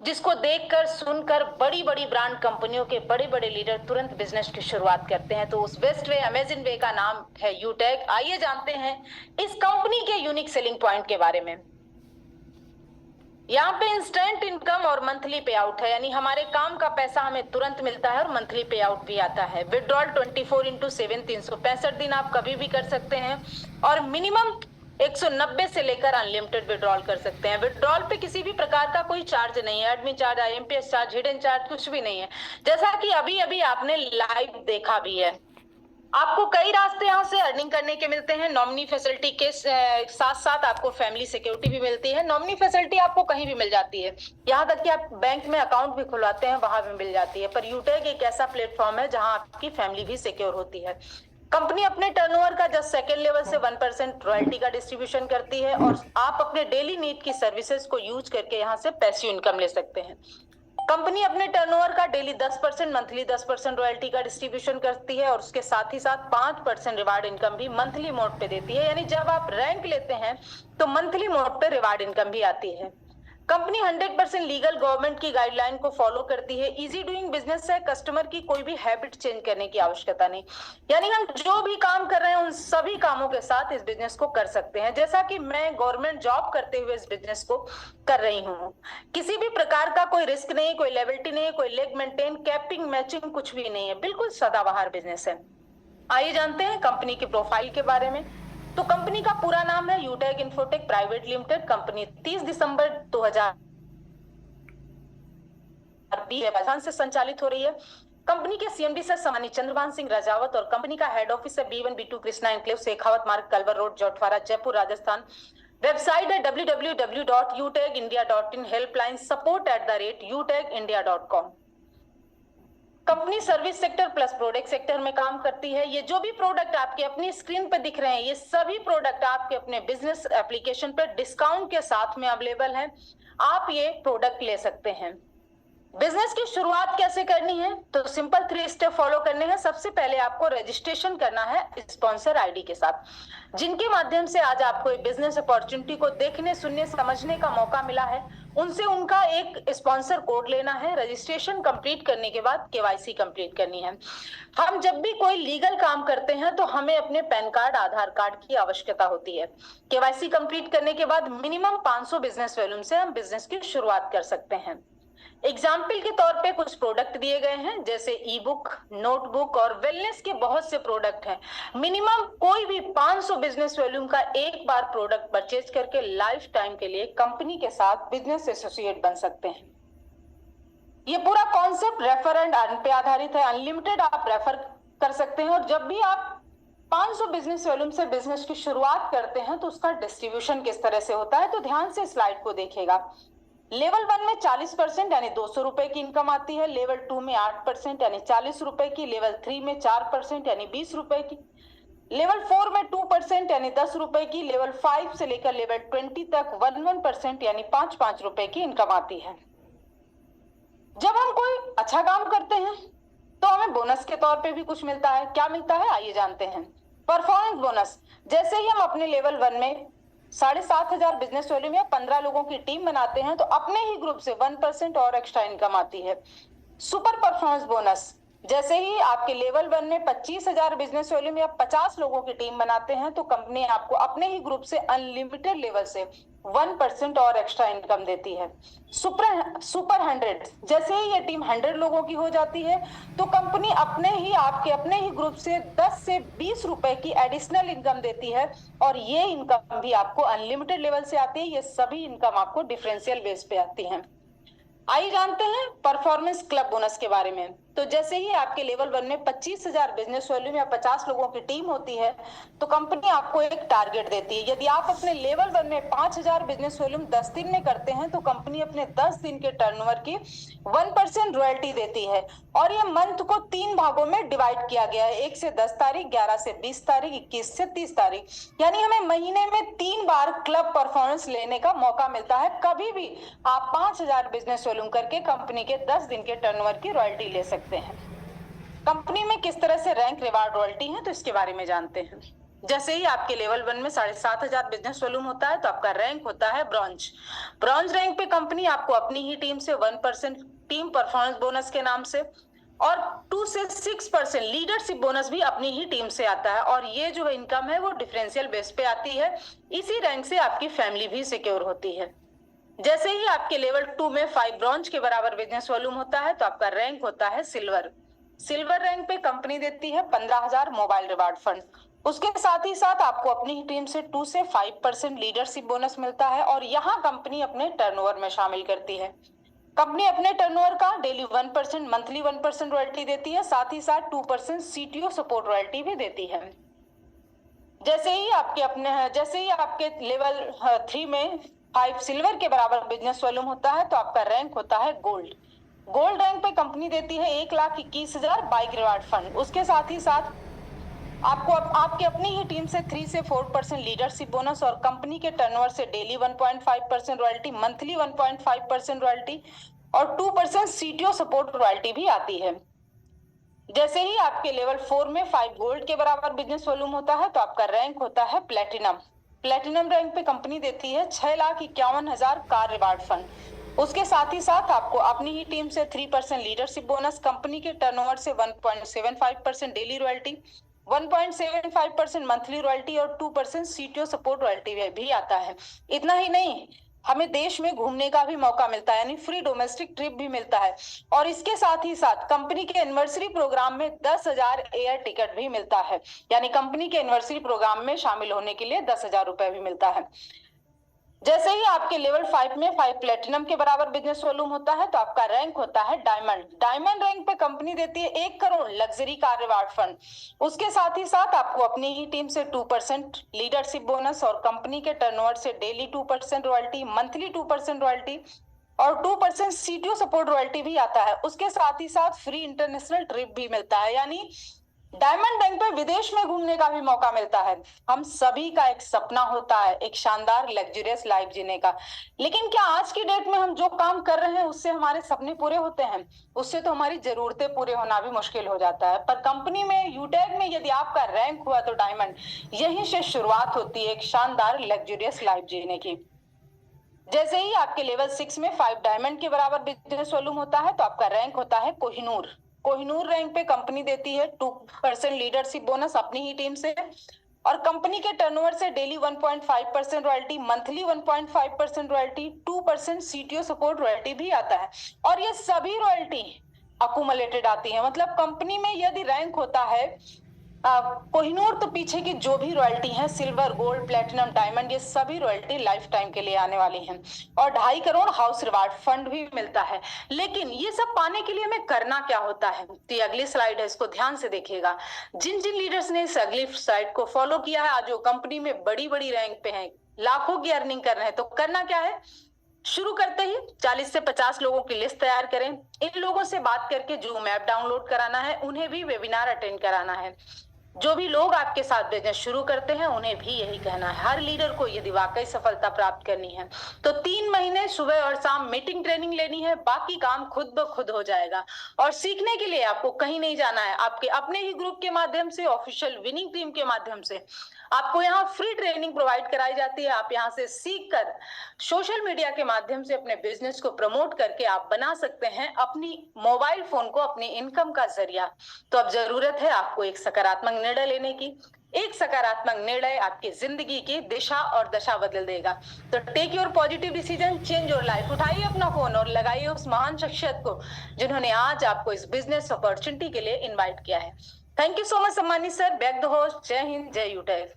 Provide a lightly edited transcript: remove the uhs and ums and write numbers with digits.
जिसको देखकर सुनकर बड़ी बड़ी ब्रांड कंपनियों के बड़े बड़े लीडर तुरंत बिजनेस की शुरुआत करते हैं। तो उस बेस्ट वे अमेजिंग वे का नाम है यूटेक। आइए जानते हैं इस कंपनी के यूनिक सेलिंग पॉइंट के बारे में। यहाँ पे इंस्टेंट इनकम और मंथली पे आउट है, यानी हमारे काम का पैसा हमें तुरंत मिलता है और मंथली पे आउट भी आता है। विड्रॉल 24/7 365 दिन आप कभी भी कर सकते हैं और मिनिमम 190 से लेकर अनलिमिटेड विड्रॉल कर सकते हैं। विड्रॉल पे किसी भी प्रकार का कोई चार्ज नहीं है, admin charge, IMPS charge, hidden charge कुछ भी नहीं है, जैसा कि अभी अभी आपने लाइव देखा भी है। आपको कई रास्ते यहाँ से अर्निंग करने के मिलते हैं। नॉमिनी फैसिलिटी के साथ साथ आपको फैमिली सिक्योरिटी भी मिलती है। नॉमिनी फैसिलिटी आपको कहीं भी मिल जाती है, यहाँ तक कि आप बैंक में अकाउंट भी खुलवाते हैं वहां भी मिल जाती है। पर यूटेक एक ऐसा प्लेटफॉर्म है जहां आपकी फैमिली भी सिक्योर होती है। कंपनी अपने टर्नओवर का जस्ट सेकेंड लेवल से 1% रॉयल्टी का डिस्ट्रीब्यूशन करती है और आप अपने डेली नीड की सर्विसेज को यूज करके यहाँ से पैसिव इनकम ले सकते हैं। कंपनी अपने टर्नओवर का डेली 10%, मंथली 10% रॉयल्टी का डिस्ट्रीब्यूशन करती है और उसके साथ ही साथ 5% रिवार्ड इनकम भी मंथली मोड पे देती है, यानी जब आप रैंक लेते हैं तो मंथली मोड पे रिवार्ड इनकम भी आती है। कंपनी 100% लीगल गवर्नमेंट की गाइडलाइन को फॉलो करती है। इजी डूइंग बिजनेस है, कस्टमर की कोई भी हैबिट चेंज करने की आवश्यकता नहीं, यानी हम जो भी काम कर रहे हैं उन सभी कामों के साथ इस बिजनेस को कर सकते हैं। जैसा कि मैं गवर्नमेंट जॉब करते हुए इस बिजनेस को कर रही हूँ। किसी भी प्रकार का कोई रिस्क नहीं, कोई लेबिलिटी नहीं, कोई लेग मेंटेन, कैपिंग, मैचिंग कुछ भी नहीं है, बिल्कुल सदाबहार बिजनेस है। आइए जानते हैं कंपनी की प्रोफाइल के बारे में। तो कंपनी का पूरा नाम है यूटेक इन्फोटेक प्राइवेट लिमिटेड। कंपनी 30 दिसंबर 2020 से संचालित हो रही है। कंपनी के सीएमडी सर सम्मानित चंद्रभान सिंह राजावत और कंपनी का हेड ऑफिस है B1 B2 Krishna enclave, Shekhawat मार्ग, culvert road, Jhotwara, Jaipur, Rajasthan. Website है www.utekindia.in, helpline support@utekindia.com। Company service sector plus product sector में काम करती है। ये जो भी प्रोडक्ट आपके अपनी स्क्रीन पर दिख रहे हैं, ये सभी प्रोडक्ट आपके अपने बिजनेस एप्लीकेशन पर डिस्काउंट के साथ में अवेलेबल हैं। आप ये प्रोडक्ट ले सकते हैं। बिजनेस की शुरुआत कैसे करनी है, तो सिंपल 3 स्टेप फॉलो करने हैं। सबसे पहले आपको रजिस्ट्रेशन करना है स्पॉन्सर आईडी के साथ, जिनके माध्यम से आज आपको बिजनेस अपॉर्चुनिटी को देखने, सुनने, समझने का मौका मिला है। उनसे उनका एक स्पॉन्सर कोड लेना है। रजिस्ट्रेशन कंप्लीट करने के बाद केवाईसी कंप्लीट करनी है। हम जब भी कोई लीगल काम करते हैं तो हमें अपने पैन कार्ड, आधार कार्ड की आवश्यकता होती है। केवाईसी कंप्लीट करने के बाद मिनिमम 500 बिजनेस वॉल्यूम से हम बिजनेस की शुरुआत कर सकते हैं। एग्जाम्पल के तौर पे कुछ प्रोडक्ट दिए गए हैं, जैसे ई बुक, नोटबुक और वेलनेस के बहुत से प्रोडक्ट हैं। मिनिमम कोई भी 500 बिजनेस वॉल्यूम का एक बार प्रोडक्ट परचेज करके लाइफ टाइम के लिए कंपनी के साथ बिजनेस एसोसिएट बन सकते हैं। ये पूरा कॉन्सेप्ट रेफर एंड अर्न पे आधारित है। अनलिमिटेड आप रेफर कर सकते हैं और जब भी आप 500 बिजनेस वॉल्यूम से बिजनेस की शुरुआत करते हैं तो उसका डिस्ट्रीब्यूशन किस तरह से होता है, तो ध्यान से स्लाइड को देखिएगा। लेवल 1 में 40% यानी 200 रुपए की इनकम आती है। लेवल 2 में 8% यानी 40 रुपए की। लेवल 3 में 4% यानी 20 रुपए की। लेवल 4 में 2% यानी 10 रुपए की। लेवल 5 से लेकर लेवल 20 तक 1% यानी 5 रुपए की इनकम आती है। जब हम कोई अच्छा काम करते हैं तो हमें बोनस के तौर पे भी कुछ मिलता है। क्या मिलता है, आइए जानते हैं। परफॉर्मेंस बोनस, जैसे ही हम अपने लेवल 1 में 7,500 बिजनेस वॉल्यूम या 15 लोगों की टीम बनाते हैं तो अपने ही ग्रुप से 1% और एक्स्ट्रा इनकम आती है। सुपर परफॉर्मेंस बोनस, जैसे ही आपके लेवल 1 में 25,000 बिजनेस वॉल्यूम या 50 लोगों की टीम बनाते हैं तो कंपनी आपको अपने ही ग्रुप से अनलिमिटेड लेवल से 1% और एक्स्ट्रा इनकम देती है। सुपर 100, जैसे ही ये टीम 100 लोगों की हो जाती है तो कंपनी आपके अपने ही ग्रुप से 10 से 20 रुपए की एडिशनल इनकम देती है और ये इनकम भी आपको अनलिमिटेड लेवल से आती है। ये सभी इनकम आपको डिफरेंशियल बेस पे आती है। आइए जानते हैं परफॉर्मेंस क्लब बोनस के बारे में। तो जैसे ही आपके लेवल 1 में 25,000 बिजनेस वॉल्यूम या 50 लोगों की टीम होती है तो कंपनी आपको एक टारगेट देती है। यदि आप अपने लेवल 1 में 5,000 बिजनेस वॉल्यूम 10 दिन में करते हैं तो कंपनी अपने 10 दिन के टर्नओवर की 1% रॉयल्टी देती है और ये मंथ को 3 भागों में डिवाइड किया गया है, 1 से 10 तारीख, 11 से 20 तारीख, 21 से 30 तारीख, यानी हमें महीने में 3 बार क्लब परफॉर्मेंस लेने का मौका मिलता है। कभी भी आप 5,000 बिजनेस वॉल्यूम करके कंपनी के 10 दिन के टर्नओवर की रॉयल्टी ले सकते हैं। कंपनी में किस तरह से रैंक, रिवार्ड, रॉयल्टी है, तो इसके बारे में जानते हैं। जैसे ही आपके लेवल 1 में 7,500 बिजनेस वॉल्यूम होता है तो आपका रैंक होता है ब्रॉन्ज। ब्रॉन्ज रैंक पे कंपनी आपको अपनी ही टीम से 1% टीम परफॉर्मेंस बोनस के नाम से और 2 से 6% लीडरशिप बोनस भी अपनी ही टीम से आता है, और ये जो इनकम है वो डिफरेंशियल बेस पे आती है। इसी रैंक से आपकी फैमिली भी सिक्योर होती है। जैसे ही आपके लेवल 2 में 5 ब्रॉन्ज के बराबर बिजनेस वॉल्यूम होता है तो आपका रैंक होता है सिल्वर। सिल्वर रैंक पे कंपनी देती है 15,000 मोबाइल रिवार्ड फंड। उसके साथ ही साथ आपको अपनी ही टीम से 2 से 5% लीडरशिप बोनस मिलता है, और यहाँ कंपनी अपने टर्नओवर में शामिल करती है। कंपनी अपने टर्नओवर का डेली 1%, मंथली 1% रॉयल्टी देती है, साथ ही साथ 2% सीटीओ सपोर्ट रॉयल्टी भी देती है। जैसे ही आपके लेवल 3 में 5 सिल्वर के बराबर बिजनेस वॉल्यूम होता है तो आपका रैंक होता है गोल्ड। गोल्ड रैंक पे कंपनी देती है 1,21,000 बाइक रिवार्ड फंड। उसके साथ ही साथ आपको आपके अपनी ही टीम से 3 से 4% लीडरशिप बोनस और कंपनी के टर्नओवर से डेली 1.5% रॉयल्टी, मंथली 1.5% रॉयल्टी और 2% सीटीओ सपोर्ट रॉयल्टी भी आती है। जैसे ही आपके लेवल 4 में 5 गोल्ड के बराबर बिजनेस वॉल्यूम होता है तो आपका रैंक होता है प्लेटिनम। प्लेटिनम रैंक पे कंपनी देती है 6,51,000 कार रिवार्ड फंड। उसके साथ ही साथ आपको अपनी ही टीम से 3% लीडरशिप बोनस, कंपनी के टर्नओवर से 1.75% डेली रॉयल्टी, 1.75% मंथली रॉयल्टी और 2% सीटीओ सपोर्ट रॉयल्टी भी आता है। इतना ही नहीं, हमें देश में घूमने का भी मौका मिलता है, यानी फ्री डोमेस्टिक ट्रिप भी मिलता है, और इसके साथ ही साथ कंपनी के एनिवर्सरी प्रोग्राम में 10,000 एयर टिकट भी मिलता है, यानी कंपनी के एनिवर्सरी प्रोग्राम में शामिल होने के लिए 10,000 रुपए भी मिलता है। जैसे ही आपके लेवल 5 में 5 प्लेटिनम के बराबर बिजनेस वॉल्यूम होता है तो आपका रैंक होता है डायमंड। डायमंड रैंक पे कंपनी देती है 1 crore luxury car reward fund. उसके साथ ही साथ आपको अपनी ही टीम से 2% लीडरशिप बोनस और कंपनी के टर्नओवर से डेली 2% रॉयल्टी, मंथली 2% रॉयल्टी और 2% सीटीओ सपोर्ट रॉयल्टी भी आता है। उसके साथ ही साथ फ्री इंटरनेशनल ट्रिप भी मिलता है, यानी डायमंड रैंक पे विदेश में घूमने का भी मौका मिलता है। हम सभी का एक सपना होता है एक शानदार लग्जरियस लाइफ जीने का, लेकिन क्या आज की डेट में हम जो काम कर रहे हैं उससे हमारे सपने पूरे होते हैं? उससे तो हमारी जरूरतें पूरे होना भी मुश्किल हो जाता है। पर कंपनी में यूटेक में यदि आपका रैंक हुआ तो डायमंड, यहीं से शुरुआत होती है एक शानदार लग्जरियस लाइफ जीने की। जैसे ही आपके लेवल 6 में 5 डायमंड के बराबर बिजनेस वॉल्यूम होता है तो आपका रैंक होता है कोहिनूर। कोहिनूर रैंक पे कंपनी देती है 2% लीडरशिप बोनस अपनी ही टीम से, और कंपनी के टर्नओवर से daily 1.5% royalty, monthly 1.5% royalty, 2% CTO support royalty भी आता है, और ये सभी रॉयल्टी अकुमुलेटेड आती है। मतलब कंपनी में यदि रैंक होता है कोहिनूर, तो पीछे की जो भी रॉयल्टी है सिल्वर, गोल्ड, प्लेटिनम, डायमंड, ये सभी रॉयल्टी लाइफ टाइम के लिए आने वाली हैं, और 2.5 करोड़ हाउस रिवार्ड फंड भी मिलता है। लेकिन ये सब पाने के लिए हमें करना क्या होता है, तो ये अगली स्लाइड है, इसको ध्यान से देखिएगा। जिन जिन लीडर्स ने इस अगली स्लाइड को फॉलो किया है, आज जो कंपनी में बड़ी बड़ी रैंक पे हैं, लाखों की अर्निंग कर रहे हैं, तो करना क्या है, शुरू करते ही 40 से 50 लोगों की लिस्ट तैयार करें। इन लोगों से बात करके जूम ऐप डाउनलोड कराना है, उन्हें भी वेबिनार अटेंड कराना है। जो भी लोग आपके साथ बिजनेस शुरू करते हैं उन्हें भी यही कहना है। हर लीडर को यदि वाकई सफलता प्राप्त करनी है तो 3 महीने सुबह और शाम मीटिंग ट्रेनिंग लेनी है, बाकी काम खुद ब खुद हो जाएगा। और सीखने के लिए आपको कहीं नहीं जाना है, आपके अपने ही ग्रुप के माध्यम से, ऑफिशियल विनिंग टीम के माध्यम से आपको यहाँ फ्री ट्रेनिंग प्रोवाइड कराई जाती है। आप यहाँ से सीख कर सोशल मीडिया के माध्यम से अपने बिजनेस को प्रमोट करके आप बना सकते हैं अपनी मोबाइल फोन को अपनी इनकम का जरिया। तो अब जरूरत है आपको एक सकारात्मक निर्णय लेने की। एक सकारात्मक निर्णय आपकी जिंदगी की दिशा और दशा बदल देगा। तो take your positive decision, change your life. उठाइए अपना फोन और लगाइए उस महान शख्सियत को जिन्होंने आज आपको इस बिजनेस अपॉर्चुनिटी के लिए इनवाइट किया है। थैंक यू सो मच सम्मानित सर। Back the host. जय हिंद, जय यूटेक।